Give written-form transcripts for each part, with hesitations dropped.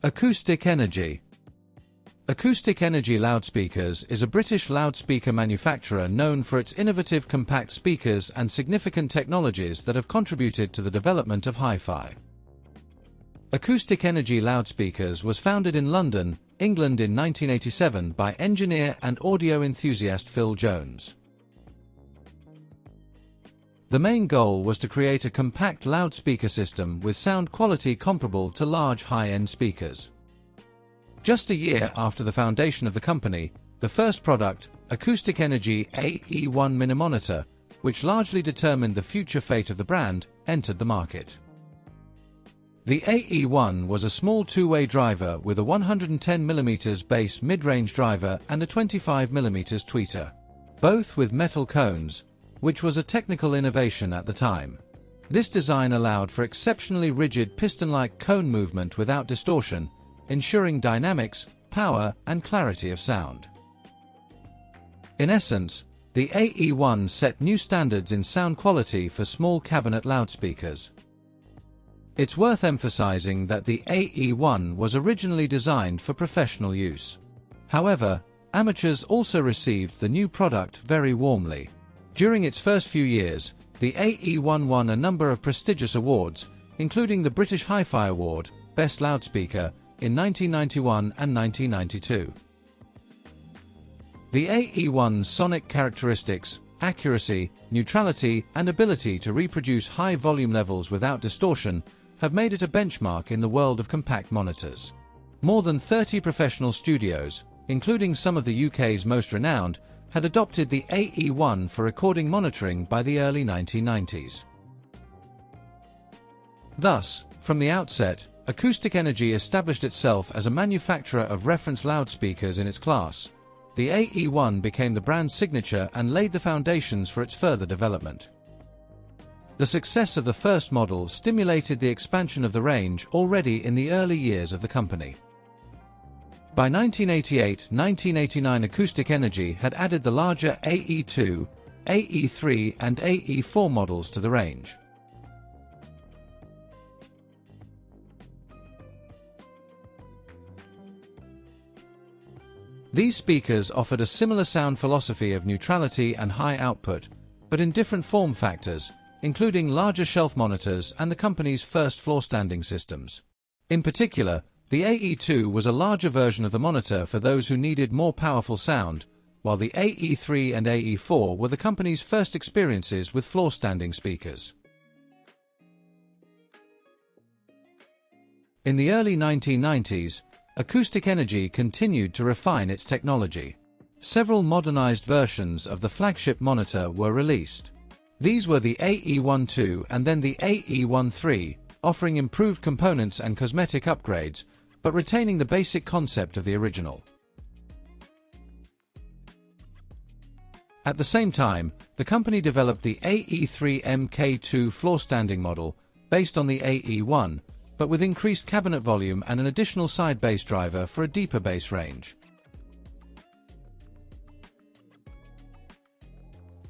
Acoustic Energy. Acoustic Energy Loudspeakers is a British loudspeaker manufacturer known for its innovative compact speakers and significant technologies that have contributed to the development of hi-fi. Acoustic Energy Loudspeakers was founded in London, England in 1987 by engineer and audio enthusiast Phil Jones. The main goal was to create a compact loudspeaker system with sound quality comparable to large high-end speakers. Just a year after the foundation of the company, the first product, Acoustic Energy AE1 Minimonitor, which largely determined the future fate of the brand, entered the market. The AE1 was a small two-way driver with a 110mm bass mid-range driver and a 25mm tweeter, both with metal cones, which was a technical innovation at the time. This design allowed for exceptionally rigid piston-like cone movement without distortion, ensuring dynamics, power, and clarity of sound. In essence, the AE1 set new standards in sound quality for small cabinet loudspeakers. It's worth emphasizing that the AE1 was originally designed for professional use. However, amateurs also received the new product very warmly. During its first few years, the AE1 won a number of prestigious awards, including the British Hi-Fi Award, Best Loudspeaker, in 1991 and 1992. The AE1's sonic characteristics, accuracy, neutrality, and ability to reproduce high volume levels without distortion have made it a benchmark in the world of compact monitors. More than 30 professional studios, including some of the UK's most renowned, had adopted the AE1 for recording monitoring by the early 1990s. Thus, from the outset, Acoustic Energy established itself as a manufacturer of reference loudspeakers in its class. The AE1 became the brand's signature and laid the foundations for its further development. The success of the first model stimulated the expansion of the range already in the early years of the company. By 1988-1989, Acoustic Energy had added the larger AE2, AE3 and AE4 models to the range. These speakers offered a similar sound philosophy of neutrality and high output, but in different form factors, including larger shelf monitors and the company's first floor-standing systems. In particular, the AE2 was a larger version of the monitor for those who needed more powerful sound, while the AE3 and AE4 were the company's first experiences with floor-standing speakers. In the early 1990s, Acoustic Energy continued to refine its technology. Several modernized versions of the flagship monitor were released. These were the AE1-2 and then the AE1-3, offering improved components and cosmetic upgrades, but retaining the basic concept of the original. At the same time, the company developed the AE3 MK2 floor-standing model, based on the AE1, but with increased cabinet volume and an additional side bass driver for a deeper bass range.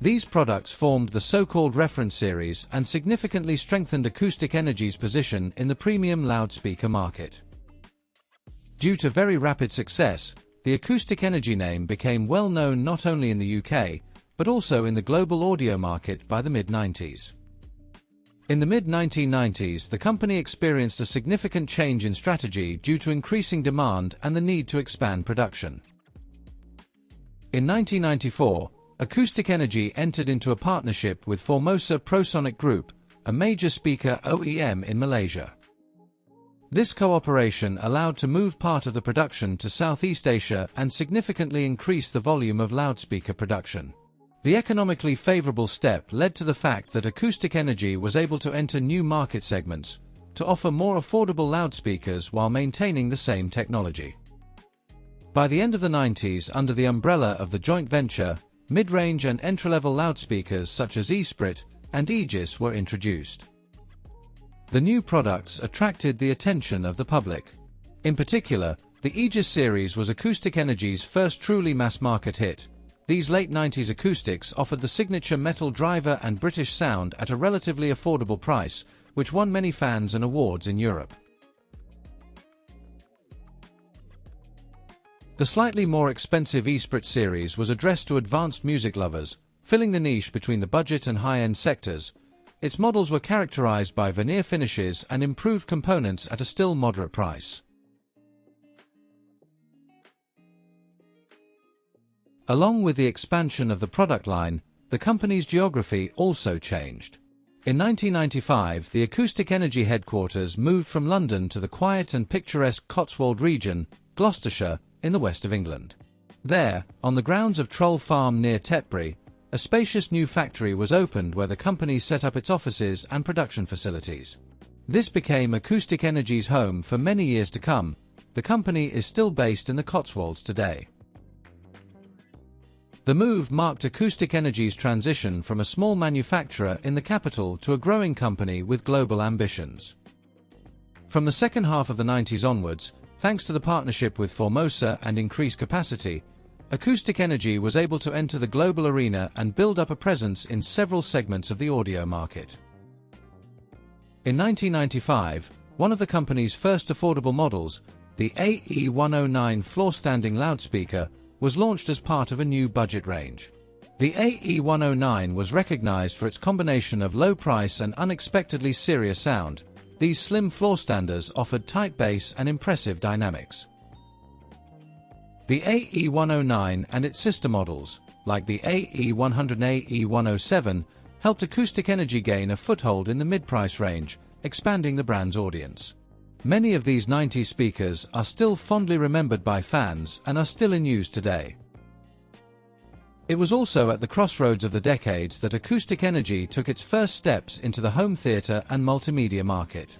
These products formed the so-called reference series and significantly strengthened Acoustic Energy's position in the premium loudspeaker market. Due to very rapid success, the Acoustic Energy name became well known not only in the UK, but also in the global audio market by the mid-90s. In the mid-1990s, the company experienced a significant change in strategy due to increasing demand and the need to expand production. In 1994, Acoustic Energy entered into a partnership with Formosa Prosonic Group, a major speaker OEM in Malaysia. This cooperation allowed to move part of the production to Southeast Asia and significantly increase the volume of loudspeaker production. The economically favorable step led to the fact that Acoustic Energy was able to enter new market segments, to offer more affordable loudspeakers while maintaining the same technology. By the end of the 90s, under the umbrella of the joint venture, mid-range and entry-level loudspeakers such as eSprit and Aegis were introduced. The new products attracted the attention of the public. In particular, the Aegis series was Acoustic Energy's first truly mass-market hit. These late 90s acoustics offered the signature metal driver and British sound at a relatively affordable price, which won many fans and awards in Europe. The slightly more expensive Esprit series was addressed to advanced music lovers, filling the niche between the budget and high-end sectors. Its models were characterized by veneer finishes and improved components at a still moderate price. Along with the expansion of the product line, the company's geography also changed. In 1995, the Acoustic Energy headquarters moved from London to the quiet and picturesque Cotswold region, Gloucestershire, in the west of England. There, on the grounds of Troll Farm near Tetbury, a spacious new factory was opened where the company set up its offices and production facilities. This became Acoustic Energy's home for many years to come. The company is still based in the Cotswolds today. The move marked Acoustic Energy's transition from a small manufacturer in the capital to a growing company with global ambitions. From the second half of the 90s onwards, thanks to the partnership with Formosa and increased capacity, Acoustic Energy was able to enter the global arena and build up a presence in several segments of the audio market. In 1995, one of the company's first affordable models, the AE109 floor-standing loudspeaker, was launched as part of a new budget range. The AE109 was recognized for its combination of low price and unexpectedly serious sound. These slim floor standers offered tight bass and impressive dynamics. The AE109 and its sister models, like the AE100 and AE107, helped Acoustic Energy gain a foothold in the mid-price range, expanding the brand's audience. Many of these 90s speakers are still fondly remembered by fans and are still in use today. It was also at the crossroads of the decades that Acoustic Energy took its first steps into the home theater and multimedia market.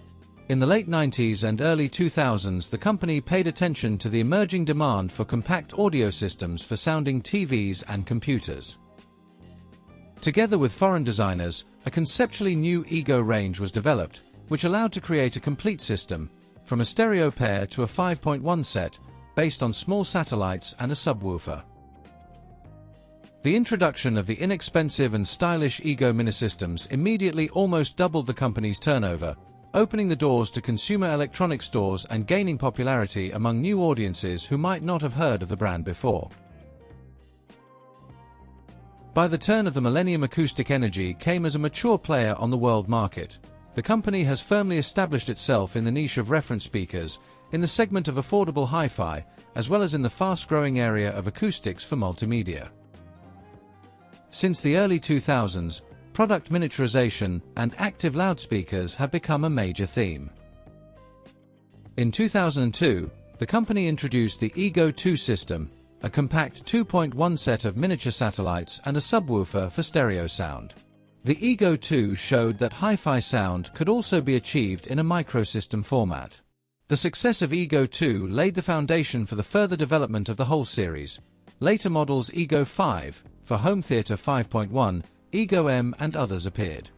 In the late 90s and early 2000s, the company paid attention to the emerging demand for compact audio systems for sounding TVs and computers. Together with foreign designers, a conceptually new Ego range was developed, which allowed to create a complete system, from a stereo pair to a 5.1 set, based on small satellites and a subwoofer. The introduction of the inexpensive and stylish Ego minisystems immediately almost doubled the company's turnover, opening the doors to consumer electronics stores and gaining popularity among new audiences who might not have heard of the brand before. By the turn of the millennium, Acoustic Energy came as a mature player on the world market. The company has firmly established itself in the niche of reference speakers, in the segment of affordable hi-fi, as well as in the fast-growing area of acoustics for multimedia. Since the early 2000s, product miniaturization and active loudspeakers have become a major theme. In 2002, the company introduced the Ego 2 system, a compact 2.1 set of miniature satellites and a subwoofer for stereo sound. The Ego 2 showed that hi-fi sound could also be achieved in a microsystem format. The success of Ego 2 laid the foundation for the further development of the whole series. Later models Ego 5, for home theater 5.1, Ego M and others appeared.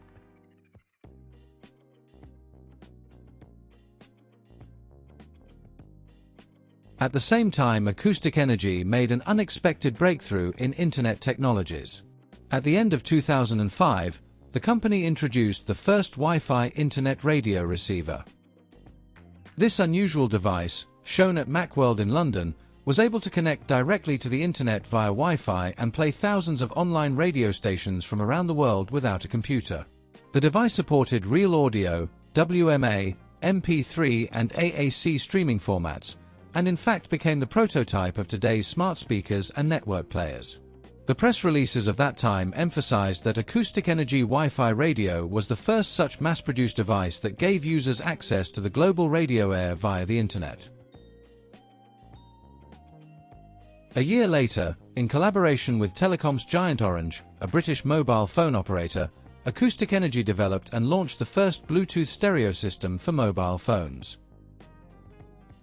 At the same time, Acoustic Energy made an unexpected breakthrough in Internet technologies. At the end of 2005, the company introduced the first Wi-Fi Internet radio receiver. This unusual device, shown at Macworld in London, was able to connect directly to the Internet via Wi-Fi and play thousands of online radio stations from around the world without a computer. The device supported real audio, WMA, MP3 and AAC streaming formats, and in fact became the prototype of today's smart speakers and network players. The press releases of that time emphasized that Acoustic Energy Wi-Fi radio was the first such mass-produced device that gave users access to the global radio air via the Internet. A year later, in collaboration with telecoms giant Orange, a British mobile phone operator, Acoustic Energy developed and launched the first Bluetooth stereo system for mobile phones.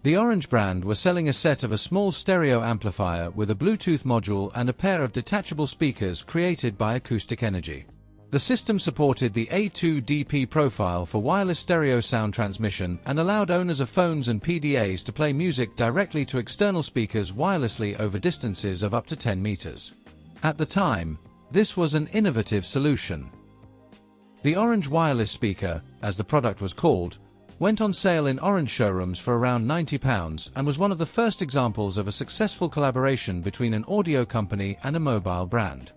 The Orange brand was selling a set of a small stereo amplifier with a Bluetooth module and a pair of detachable speakers created by Acoustic Energy. The system supported the A2DP profile for wireless stereo sound transmission and allowed owners of phones and PDAs to play music directly to external speakers wirelessly over distances of up to 10 meters. At the time, this was an innovative solution. The Orange wireless speaker, as the product was called, went on sale in orange showrooms for around £90 and was one of the first examples of a successful collaboration between an audio company and a mobile brand.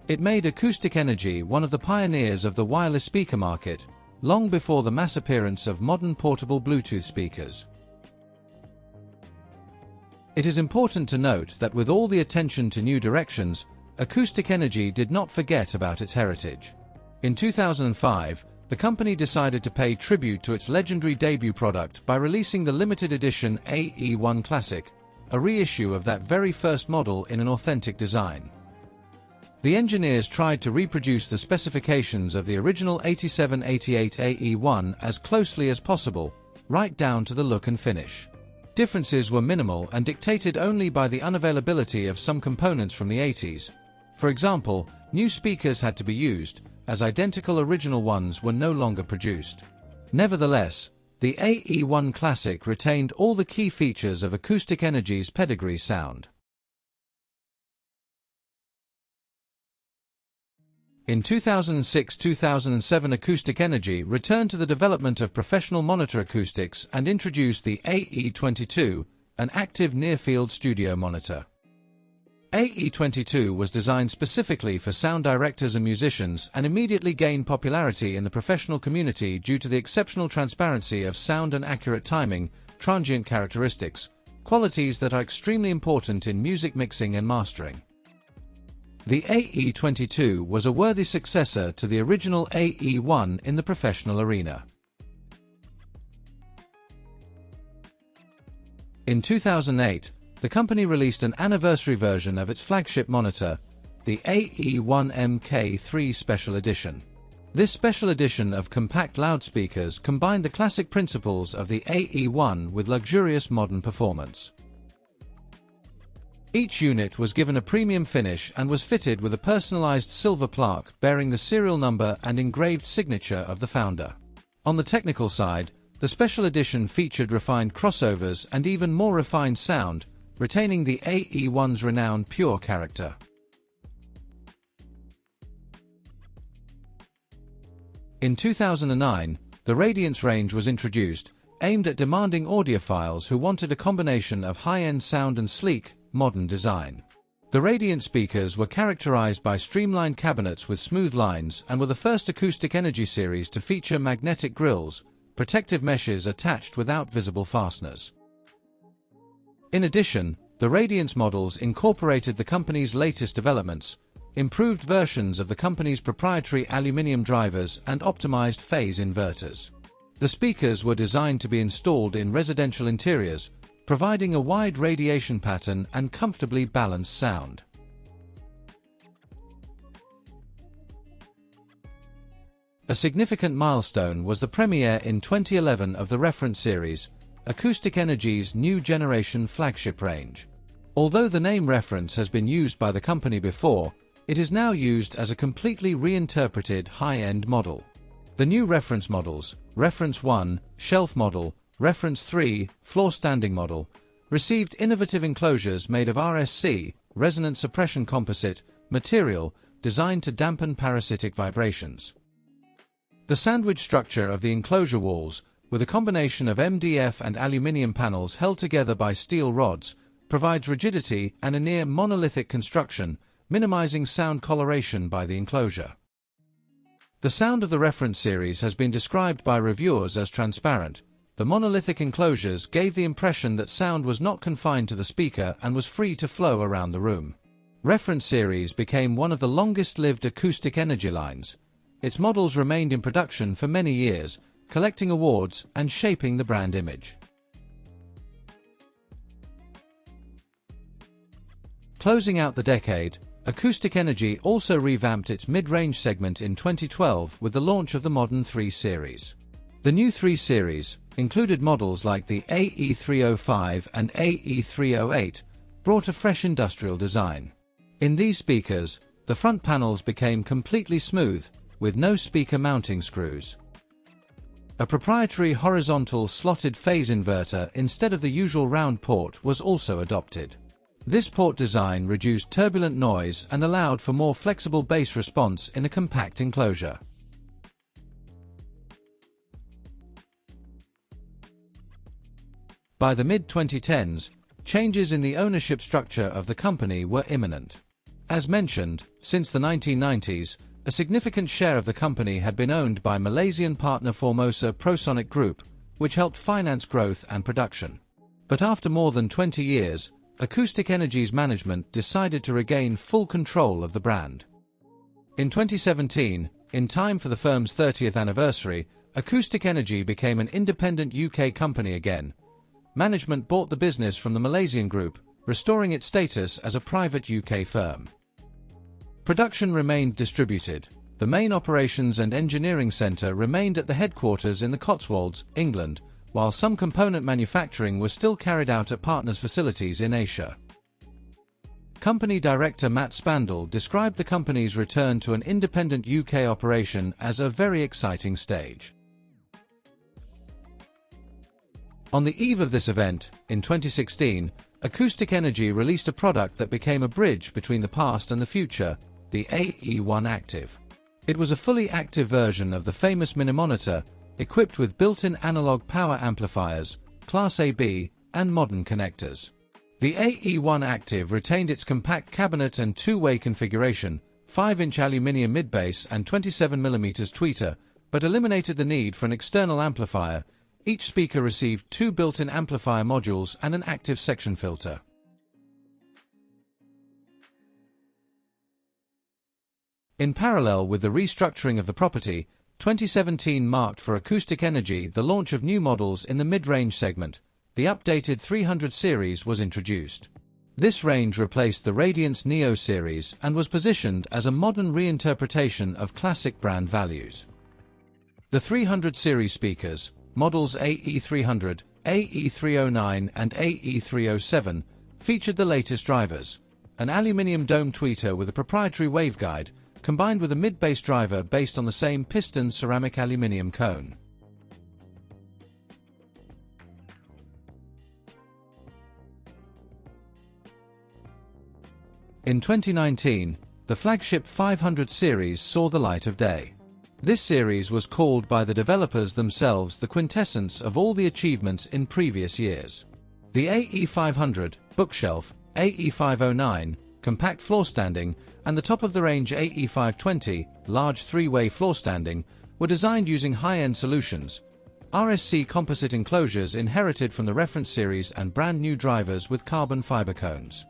It made Acoustic Energy one of the pioneers of the wireless speaker market, long before the mass appearance of modern portable Bluetooth speakers. It is important to note that with all the attention to new directions, Acoustic Energy did not forget about its heritage. In 2005, the company decided to pay tribute to its legendary debut product by releasing the limited edition AE1 Classic, a reissue of that very first model in an authentic design. The engineers tried to reproduce the specifications of the original 8788 AE1 as closely as possible, right down to the look and finish. Differences were minimal and dictated only by the unavailability of some components from the 80s. For example, new speakers had to be used, as identical original ones were no longer produced. Nevertheless, the AE1 Classic retained all the key features of Acoustic Energy's pedigree sound. In 2006-2007, Acoustic Energy returned to the development of professional monitor acoustics and introduced the AE22, an active near-field studio monitor. AE22 was designed specifically for sound directors and musicians and immediately gained popularity in the professional community due to the exceptional transparency of sound and accurate timing, transient characteristics, qualities that are extremely important in music mixing and mastering. The AE22 was a worthy successor to the original AE1 in the professional arena. In 2008, the company released an anniversary version of its flagship monitor, the AE1MK3 Special Edition. This special edition of compact loudspeakers combined the classic principles of the AE1 with luxurious modern performance. Each unit was given a premium finish and was fitted with a personalized silver plaque bearing the serial number and engraved signature of the founder. On the technical side, the special edition featured refined crossovers and even more refined sound, retaining the AE1's renowned pure character. In 2009, the Radiance range was introduced, aimed at demanding audiophiles who wanted a combination of high-end sound and sleek, modern design. The Radiant speakers were characterized by streamlined cabinets with smooth lines and were the first Acoustic Energy series to feature magnetic grills, protective meshes attached without visible fasteners. In addition, the Radiance models incorporated the company's latest developments, improved versions of the company's proprietary aluminium drivers and optimized phase inverters. The speakers were designed to be installed in residential interiors, providing a wide radiation pattern and comfortably balanced sound. A significant milestone was the premiere in 2011 of the reference series, Acoustic Energy's new generation flagship range. Although the name reference has been used by the company before, it is now used as a completely reinterpreted high-end model. The new reference models, Reference 1, Shelf Model, Reference 3, Floor Standing Model, received innovative enclosures made of RSC, resonance suppression composite, material designed to dampen parasitic vibrations. The sandwich structure of the enclosure walls, with a combination of MDF and aluminium panels held together by steel rods, provides rigidity and a near monolithic construction, minimizing sound coloration by the enclosure. The sound of the reference series has been described by reviewers as transparent. The monolithic enclosures gave the impression that sound was not confined to the speaker and was free to flow around the room. Reference series became one of the longest-lived Acoustic Energy lines. Its models remained in production for many years, collecting awards and shaping the brand image. Closing out the decade, Acoustic Energy also revamped its mid-range segment in 2012 with the launch of the modern 3 Series. The new 3 Series included models like the AE305 and AE308, brought a fresh industrial design. In these speakers, the front panels became completely smooth, with no speaker mounting screws. A proprietary horizontal slotted phase inverter instead of the usual round port was also adopted. This port design reduced turbulent noise and allowed for more flexible bass response in a compact enclosure. By the mid-2010s, changes in the ownership structure of the company were imminent. As mentioned, since the 1990s, a significant share of the company had been owned by Malaysian partner Formosa Prosonic Group, which helped finance growth and production. But after more than 20 years, Acoustic Energy's management decided to regain full control of the brand. In 2017, in time for the firm's 30th anniversary, Acoustic Energy became an independent UK company again. Management bought the business from the Malaysian group, restoring its status as a private UK firm. Production remained distributed. The main operations and engineering centre remained at the headquarters in the Cotswolds, England, while some component manufacturing was still carried out at partners' facilities in Asia. Company director Matt Spandl described the company's return to an independent UK operation as a very exciting stage. On the eve of this event, in 2016, Acoustic Energy released a product that became a bridge between the past and the future, the AE1 Active. It was a fully active version of the famous Minimonitor, equipped with built-in analog power amplifiers, Class AB, and modern connectors. The AE1 Active retained its compact cabinet and two-way configuration, 5-inch aluminium mid-bass and 27mm tweeter, but eliminated the need for an external amplifier. Each speaker received two built-in amplifier modules and an active section filter. In parallel with the restructuring of the property, 2017 marked for Acoustic Energy the launch of new models in the mid-range segment. The updated 300 series was introduced. This range replaced the Radiance Neo series and was positioned as a modern reinterpretation of classic brand values. The 300 series speakers, models AE300, AE309 and AE307, featured the latest drivers, an aluminium dome tweeter with a proprietary waveguide, combined with a mid-bass driver based on the same piston ceramic aluminium cone. In 2019, the flagship 500 series saw the light of day. This series was called by the developers themselves the quintessence of all the achievements in previous years. The AE500, bookshelf, AE509, compact floor standing, and the top-of-the-range AE520, large three-way floor standing, were designed using high-end solutions, RSC composite enclosures inherited from the reference series and brand-new drivers with carbon fiber cones.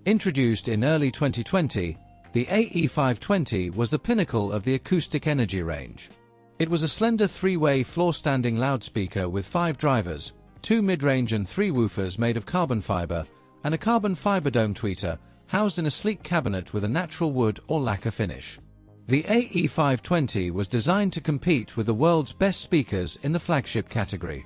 Introduced in early 2020, the AE520 was the pinnacle of the Acoustic Energy range. It was a slender three-way floor-standing loudspeaker with 5 drivers, 2 mid-range and 3 woofers made of carbon fiber, and a carbon fiber dome tweeter, housed in a sleek cabinet with a natural wood or lacquer finish. The AE520 was designed to compete with the world's best speakers in the flagship category.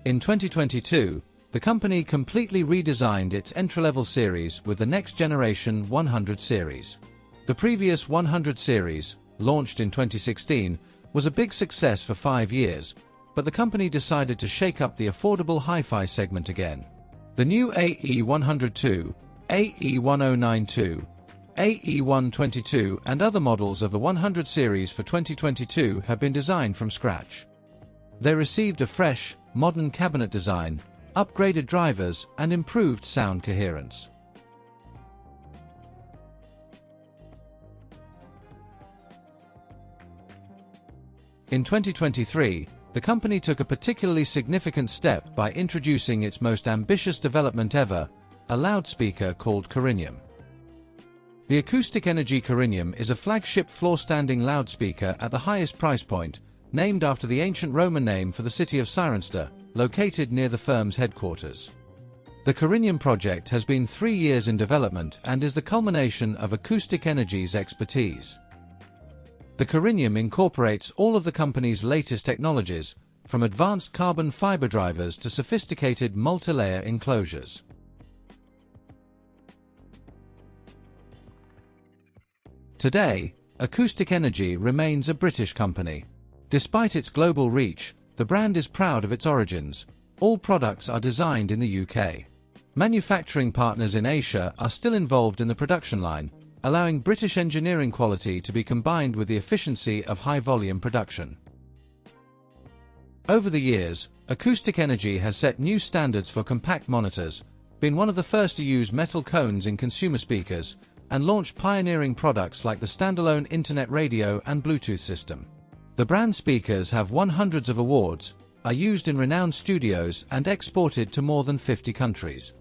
In 2022, the company completely redesigned its entry-level series with the next-generation 100 series. The previous 100 series, launched in 2016, was a big success for 5 years, but the company decided to shake up the affordable hi-fi segment again. The new AE102, AE1092, AE122 and other models of the 100 series for 2022 have been designed from scratch. They received a fresh, modern cabinet design, upgraded drivers, and improved sound coherence. In 2023, the company took a particularly significant step by introducing its most ambitious development ever, a loudspeaker called Corinium. The Acoustic Energy Corinium is a flagship floor-standing loudspeaker at the highest price point, named after the ancient Roman name for the city of Cirencester, located near the firm's headquarters. The Corinium project has been 3 years in development and is the culmination of Acoustic Energy's expertise. The Corinium incorporates all of the company's latest technologies, from advanced carbon fiber drivers to sophisticated multi-layer enclosures. Today, Acoustic Energy remains a British company. Despite its global reach, the brand is proud of its origins. All products are designed in the UK. Manufacturing partners in Asia are still involved in the production line, allowing British engineering quality to be combined with the efficiency of high-volume production. Over the years, Acoustic Energy has set new standards for compact monitors, been one of the first to use metal cones in consumer speakers, and launched pioneering products like the standalone internet radio and Bluetooth system. The brand speakers have won hundreds of awards, are used in renowned studios and exported to more than 50 countries.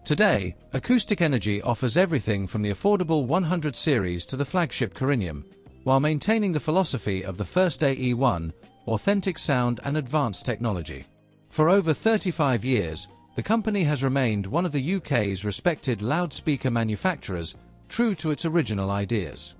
Today, Acoustic Energy offers everything from the affordable 100 series to the flagship Corinium, while maintaining the philosophy of the first AE1, authentic sound and advanced technology. For over 35 years, the company has remained one of the UK's respected loudspeaker manufacturers, true to its original ideas.